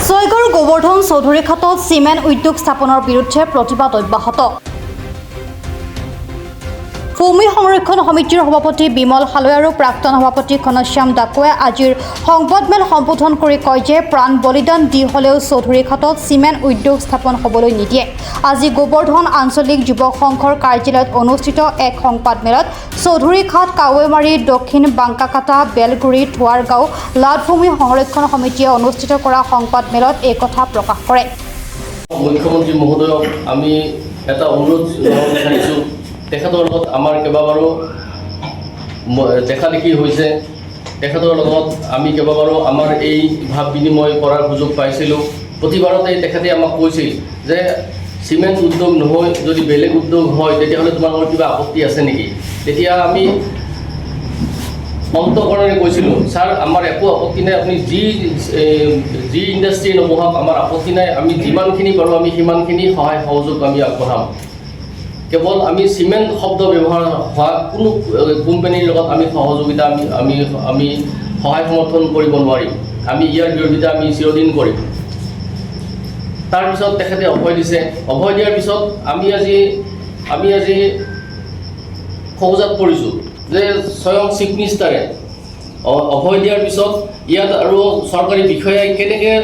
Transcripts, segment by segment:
ছয়গড় গোবৰ্ধন চৌধুৰী ঘাটত চিমেণ্ট উদ্যোগ স্থাপনৰ বিৰুদ্ধে প্ৰতিবাদ অব্যাহত। ভূমি সংৰক্ষণ সমিতিৰ সভাপতি বিমল হালৈ আৰু প্ৰাক্তন সভাপতি ঘনশ্যাম ডাকুৱে আজিৰ সংবাদমেল সম্বোধন কৰি কয় যে প্ৰাণ বলিদান দি হ'লেও চৌধুৰী ঘাটত চিমেণ্ট উদ্যোগ স্থাপন হ'বলৈ নিদিয়ে। আজি গোবৰ্ধন আঞ্চলিক যুৱক সংঘৰ কাৰ্যালয়ত অনুষ্ঠিত এক সংবাদমেলত চৌধুৰী ঘাট কাৱৈমাৰী দক্ষিণ বাংকাকাটা বেলগুৰি ধোৱাৰগাঁও লাটভূমি সংৰক্ষণ সমিতিয়ে অনুষ্ঠিত কৰা সংবাদমেলত এই কথা প্ৰকাশ কৰে। মুখ্যমন্ত্ৰী মহোদয়ক আমি এটা অনুৰোধ জনাইছোঁ। তেখেতৰ লগত আমাৰ কেইবাবাৰো দেখা দেখি হৈছে। তেখেতৰ লগত আমি কেইবাবাৰো আমাৰ এই ভাৱ বিনিময় কৰাৰ সুযোগ পাইছিলোঁ। প্ৰতিবাৰতে তেখেতে আমাক কৈছিল যে চিমেণ্ট উদ্যোগ নহয়, যদি বেলেগ উদ্যোগ হয় তেতিয়াহ'লে তোমালোকৰ কিবা আপত্তি আছে নেকি? তেতিয়া আমি অন্তঃকৰণে কৈছিলোঁ, ছাৰ আমাৰ একো আপত্তি নাই, আপুনি যি ইণ্ডাষ্ট্ৰী নবহাওক আমাৰ আপত্তি নাই, আমি যিমানখিনি পাৰোঁ আমি সিমানখিনি সহায় সহযোগ আমি আগবঢ়াম। কেৱল আমি চিমেণ্ট শব্দ ব্যৱহাৰ হোৱা কোনো কোম্পানীৰ লগত আমি সহযোগিতা আমি সহায় সমৰ্থন কৰিব নোৱাৰিম। আমি ইয়াৰ বিৰোধিতা আমি চিৰদিন কৰিম। তাৰপিছত তেখেতে অভয় দিছে। অভয় দিয়াৰ পিছত আমি আজি খোজাত পৰিছোঁ যে স্বয়ং চিফ মিনিষ্টাৰে অভয় দিয়াৰ পিছত ইয়াত আৰু চৰকাৰী বিষয়াই কেনেকৈ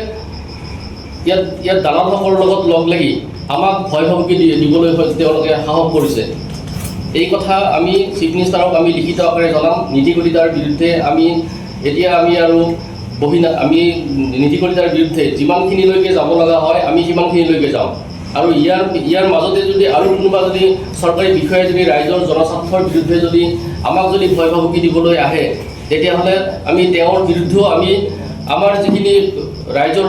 ইয়াত দালালসকলৰ লগত লগ লাগি আমাক ভয় ভাবুকি দিবলৈ তেওঁলোকে সাহস কৰিছে। এই কথা আমি চিফ মিনিষ্টাৰক আমি লিখিত আকাৰে জনাম। নীতিগতিতাৰ বিৰুদ্ধে আমি আৰু আমি নীতিগতিতাৰ বিৰুদ্ধে যিমানখিনিলৈকে যাব লগা হয় আমি সিমানখিনিলৈকে যাওঁ। আৰু ইয়াৰ মাজতে যদি আৰু কোনোবা যদি চৰকাৰী বিষয়াই যদি ৰাইজৰ জনস্বাৰ্থৰ বিৰুদ্ধে যদি আমাক যদি ভয় ভাবুকি দিবলৈ আহে তেতিয়াহ'লে আমি তেওঁৰ বিৰুদ্ধেও আমাৰ যিখিনি ৰাইজৰ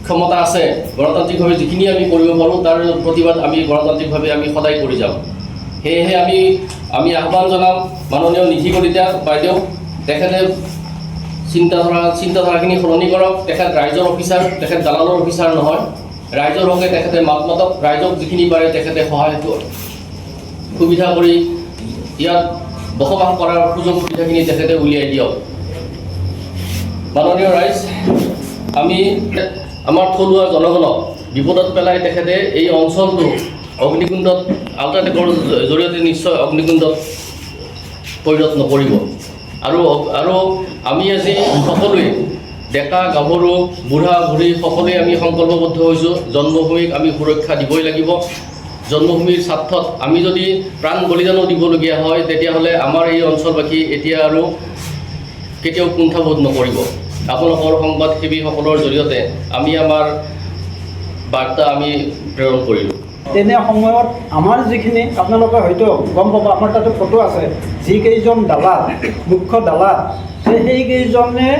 ক্ষমতা আছে গণতান্ত্ৰিকভাৱে যিখিনি আমি কৰিব পাৰোঁ তাৰ প্ৰতিবাদ আমি গণতান্ত্ৰিকভাৱে আমি সদায় কৰি যাম। সেয়েহে আমি আহ্বান জনাম মাননীয় নীতিগতিতা বাইদেউ, তেখেতে চিন্তাধাৰাখিনি সলনি কৰক। তেখেত ৰাইজৰ অফিচাৰ, তেখেত দালালৰ অফিচাৰ নহয়। ৰাইজৰ হকে তেখেতে মাত মাতক, ৰাইজক যিখিনি পাৰে তেখেতে সহায় সুবিধা কৰি ইয়াত বসবাস কৰাৰ সুযোগ সুবিধাখিনি তেখেতে উলিয়াই দিয়ক। মাননীয় ৰাইজ, আমি আমাৰ থলুৱা জনগণক বিপদত পেলাই তেখেতে এই অঞ্চলটো অগ্নিকুণ্ডত আল্ট্ৰাটেকৰ জৰিয়তে নিশ্চয় অগ্নিকুণ্ডত পৰিণত নকৰিব। আৰু আমি আজি সকলোৱে ডেকা গাভৰু বুঢ়া বুঢ়ী সকলোৱে আমি সংকল্পবদ্ধ হৈছোঁ, জন্মভূমিক আমি সুৰক্ষা দিবই লাগিব। জন্মভূমিৰ স্বাৰ্থত আমি যদি প্ৰাণ বলিদানো দিবলগীয়া হয় তেতিয়াহ'লে আমাৰ এই অঞ্চলবাসী এতিয়া আৰু কেতিয়াও কুণ্ঠাবোধ নকৰিব। আপোনালোকৰ সংবাদসেৱীসকলৰ জৰিয়তে আমি আমাৰ বাৰ্তা আমি প্ৰেৰণ কৰিলোঁ। তেনে সময়ত আমাৰ যিখিনি আপোনালোকে হয়তো গম পাব, আমাৰ তাতে ফটো আছে, যিকেইজন দালাল মুখ্য দালাল সেইকেইজনে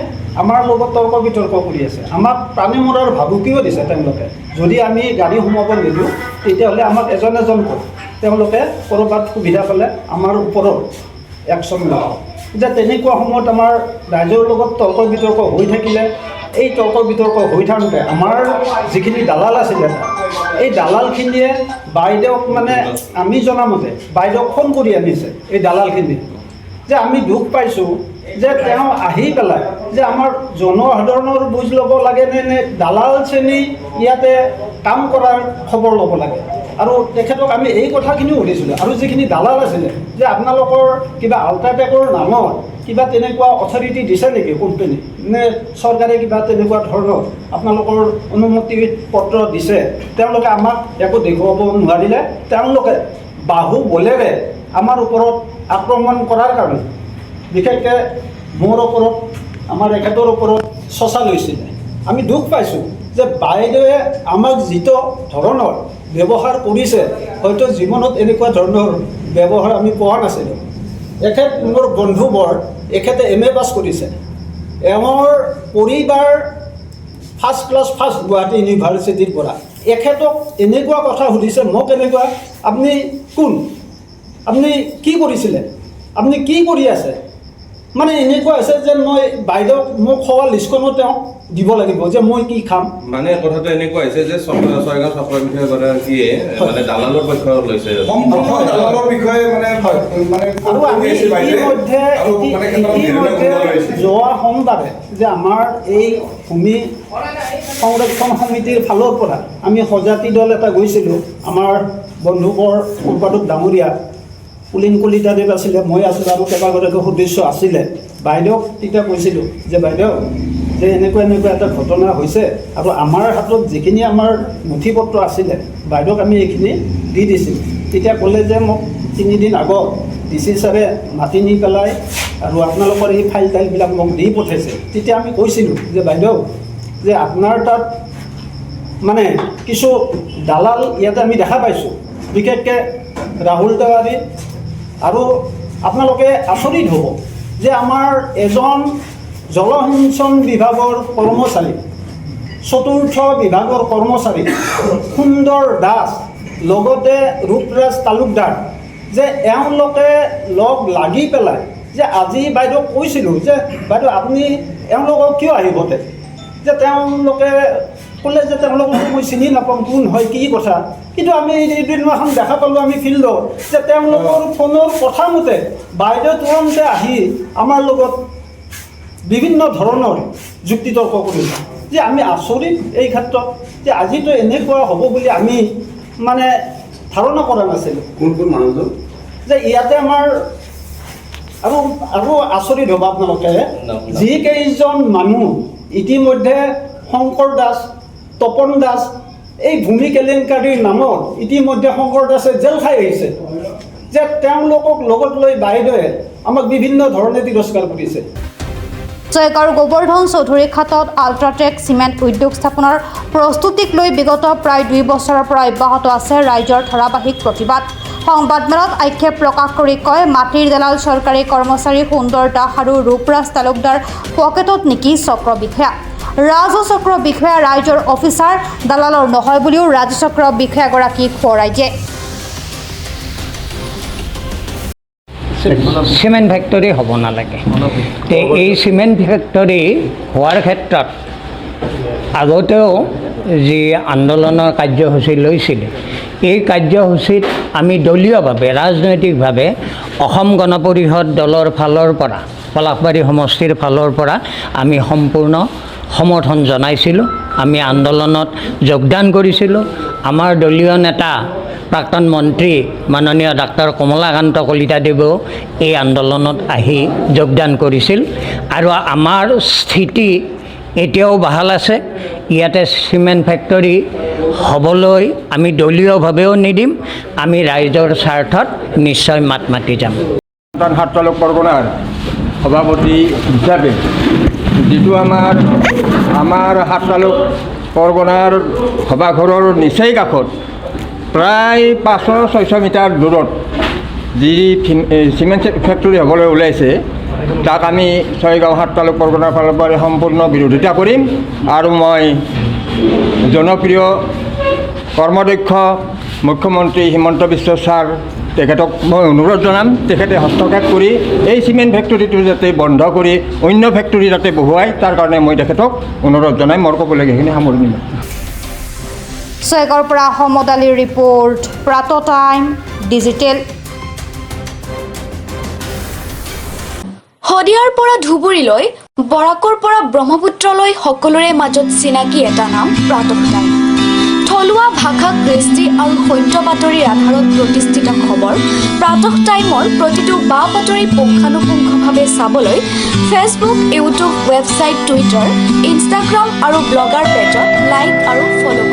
আমাৰ লগত তৰ্ক বিতৰ্ক কৰি আছে। আমাক প্ৰাণী মৰাৰ ভাবুকিও দিছে তেওঁলোকে। যদি আমি গাড়ী সোমাব নিদিওঁ তেতিয়াহ'লে আমাক এজনকৈ তেওঁলোকে ক'ৰবাত সুবিধা পালে আমাৰ ওপৰত একশ্যন লয়। যে তেনেকুৱা সময়ত আমাৰ ৰাইজৰ লগত তৰ্ক বিতৰ্ক হৈ থাকিলে, এই তৰ্ক বিতৰ্ক হৈ থাকোঁতে আমাৰ যিখিনি দালাল আছিলে এই দালালখিনিয়ে বাইদেউক আমি জনামতে বাইদেউক ফোন কৰি আনিছে এই দালালখিনি, যে আমি দুখ পাইছোঁ যে তেওঁ আহি পেলাই যে আমাৰ জনসাধাৰণৰ বুজ ল'ব লাগে নে দালাল শ্ৰেণী ইয়াতে কাম কৰাৰ খবৰ ল'ব লাগে। আৰু তেখেতক আমি এই কথাখিনিও সুধিছিলোঁ। আৰু যিখিনি দালাল আছিলে যে আপোনালোকৰ কিবা আল্ট্ৰাটেকৰ নামত কিবা তেনেকুৱা অথৰিটি দিছে নেকি কোম্পানী, নে চৰকাৰে কিবা তেনেকুৱা ধৰণৰ আপোনালোকৰ অনুমতি পত্ৰ দিছে? তেওঁলোকে আমাক একো দেখুৱাব নোৱাৰিলে। তেওঁলোকে বাহু বলেৰে আমাৰ ওপৰত আক্ৰমণ কৰাৰ কাৰণে বিশেষকৈ মোৰ ওপৰত, আমাৰ এখেতৰ ওপৰত চচা লৈছিলে। আমি দুখ পাইছোঁ যে বাইদেৱে আমাক যিটো ধৰণৰ ব্যৱহাৰ কৰিছে, হয়তো জীৱনত এনেকুৱা ধৰণৰ ব্যৱহাৰ আমি পোৱা নাছিলোঁ। এখেত মোৰ বন্ধুবৰ, এখেতে MA পাছ কৰিছে। এওঁৰ পৰিবাৰ ফাৰ্ষ্ট ক্লাছ গুৱাহাটী ইউনিভাৰ্চিটিৰ পৰা। এখেতক এনেকুৱা কথা সুধিছে, মোক এনেকুৱা, আপুনি কোন, আপুনি কি কৰিছিলে, আপুনি কি কৰি আছে, এনেকুৱা হৈছে যে মই বাইদেউক মোক খোৱা লিষ্টখনো তেওঁক দিব লাগিব যে মই কি খাম। কথাটো এনেকুৱা হৈছে যে ছয়গাঁও চক্ৰৰ বিষয়ে দালালৰ পক্ষ লৈছে। দালালৰ বিষয়ে আৰু আমি ইতিমধ্যে যোৱা সোমবাৰে যে আমাৰ এই ভূমি সংৰক্ষণ সমিতিৰ ফালৰ পৰা আমি সজাতি দল এটা গৈছিলোঁ। আমাৰ বন্ধুবৰ সম্পাদক ডাঙৰীয়া পুলিন কলিতাদেৱ আছিলে, মই আছিলোঁ আৰু কেইবাগৰাকী সদস্য আছিলে। বাইদেউক তেতিয়া কৈছিলোঁ যে বাইদেউ যে এনেকুৱা এটা ঘটনা হৈছে আৰু আমাৰ হাতত যিখিনি আমাৰ নথি পত্ৰ আছিলে বাইদেউক আমি এইখিনি দি দিছিলোঁ। তেতিয়া ক'লে যে মোক 3 দিন আগত DC ছাৰে মাতি নি পেলাই আৰু আপোনালোকৰ এই ফাইল টাইলবিলাক মোক দি পঠাইছে। তেতিয়া আমি কৈছিলোঁ যে বাইদেউ যে আপোনাৰ তাত মানে কিছু দালাল ইয়াতে আমি দেখা পাইছোঁ, বিশেষকৈ ৰাহুল তিৱাৰী, আৰু আপোনালোকে আচৰিত হ'ব যে আমাৰ এজন জলসিঞ্চন বিভাগৰ কৰ্মচাৰী, 4ৰ্থ বিভাগৰ কৰ্মচাৰী সুন্দৰ দাস, লগতে ৰূপৰাজ তালুকদাৰ, যে এওঁলোকে লগ লাগি পেলাই যে আজি বাইদেউক কৈছিলোঁ যে বাইদেউ আপুনি এওঁলোকক কিয় আহিবতে, যে তেওঁলোকে ক'লে যে তেওঁলোকক মই চিনি নাপাওঁ, কোন হয় কি কথা। কিন্তু আমি এইদিনাখন দেখা পালোঁ আমি ফিল্ডত যে তেওঁলোকৰ ফোনৰ কথা মতে বাইদেউ তুৰন্তে আহি আমাৰ লগত বিভিন্ন ধৰণৰ যুক্তি তৰ্ক কৰিছে। যে আমি আচৰিত এই ক্ষেত্ৰত যে আজিতো এনেকুৱা হ'ব বুলি আমি মানে ধাৰণা কৰা নাছিলোঁ। কোন মানুহজন যে ইয়াতে আমাৰ আৰু আচৰিত হ'ব আপোনালোকে, যিকেইজন মানুহ ইতিমধ্যে শংকৰ দাস, তপন দাস, এই ভূমি কেলেংকাৰীৰ নামত ইতিমধ্যে শংকৰ দাসে জেল খাই আহিছে, যে তেওঁলোকক লগত লৈ বাইদেৱে আমাক বিভিন্ন ধৰণে তিৰস্কাৰ কৰিছে। জয়গাঁৱৰ গোবৰ্ধন চৌধুৰী ঘাটত আল্ট্ৰাটেক চিমেণ্ট উদ্যোগ স্থাপনৰ প্ৰস্তুতিক লৈ বিগত প্ৰায় 2 বছৰৰ পৰা অব্যাহত আছে ৰাইজৰ ধাৰাবাহিক প্ৰতিবাদ। সংবাদমেলত আক্ষেপ প্ৰকাশ কৰি কয়, মাটিৰ দালাল চৰকাৰী কৰ্মচাৰী সুন্দৰ দাস আৰু ৰূপৰাজ তালুকদাৰ পকেটত নেকি চক্ৰ বিষয়া। ৰাজহ চক্ৰ বিষয়া ৰাইজৰ অফিচাৰ, দালালৰ নহয় বুলিও ৰাজহ চক্ৰ বিষয়াগৰাকীক সোঁৱৰাই দিয়ে। চিমেণ্ট ফেক্টৰী হ'ব নালাগে। এই চিমেণ্ট ফেক্টৰী হোৱাৰ ক্ষেত্ৰত আগতেও যি আন্দোলনৰ কাৰ্যসূচী লৈছিলে, এই কাৰ্যসূচীত আমি দলীয়ভাৱে ৰাজনৈতিকভাৱে অসম গণ পৰিষদ দলৰ ফালৰ পৰা, পলাশবাৰী সমষ্টিৰ ফালৰ পৰা আমি সম্পূৰ্ণ সমৰ্থন জনাইছিলোঁ। আমি আন্দোলনত যোগদান কৰিছিলোঁ। আমাৰ দলীয় নেতা প্ৰাক্তন মন্ত্ৰী মাননীয় ডাক্তৰ কমলাকান্ত কলিতাদেৱেও এই আন্দোলনত আহি যোগদান কৰিছিল আৰু আমাৰ স্থিতি এতিয়াও বাহাল আছে। ইয়াতে চিমেণ্ট ফেক্টৰী হ'বলৈ আমি দলীয়ভাৱেও নিদিম, আমি ৰাইজৰ স্বাৰ্থত নিশ্চয় মাত মাতি যাম। সাততালুক পৰগনাৰ সভাপতি হিচাপে যিটো আমাৰ সাততালুক পৰগনাৰ সভাঘৰৰ নিচেই কাষত প্ৰায় 500-600 মিটাৰ দূৰত যি চিমেণ্ট ফেক্টৰী হ'বলৈ ওলাইছে, তাক আমি ছয়গাঁও সাততালুক পৰগনাৰ ফালৰ পৰা সম্পূৰ্ণ বিৰোধিতা কৰিম। আৰু মই জনপ্ৰিয় কৰ্মদক্ষ মুখ্যমন্ত্ৰী হিমন্ত বিশ্ব ছাৰ, তেখেতক মই অনুৰোধ জনাম, তেখেতে হস্তক্ষেপ কৰি এই চিমেণ্ট ফেক্টৰীটো যাতে বন্ধ কৰি অন্য ফেক্টৰী যাতে বহুৱায়, তাৰ কাৰণে মই তেখেতক অনুৰোধ জনাই মোৰ ক'বলগীয়াখিনি সামৰণি মাৰিম। ছয়গাঁৱৰ পৰা আহমদ আলীৰ ৰিপৰ্ট, প্ৰাতঃ টাইম ডিজিটেল। শদিয়াৰ পৰা ধুবুৰীলৈ, বৰাকৰ পৰা ব্ৰহ্মপুত্ৰলৈ সকলোৰে মাজত চিনাকি এটা নাম প্ৰাতঃ টাইম। থলুৱা ভাষা, কৃষ্টি আৰু সত্য বাতৰিৰ আধাৰত প্ৰতিষ্ঠিত খবৰ প্ৰাতঃ টাইমৰ প্ৰতিটো বা বাতৰি পুংখানুপুংখভাৱে চাবলৈ Facebook, YouTube, website, Twitter, Instagram আৰু ব্লগাৰ পেজত লাইক আৰু ফ'ল'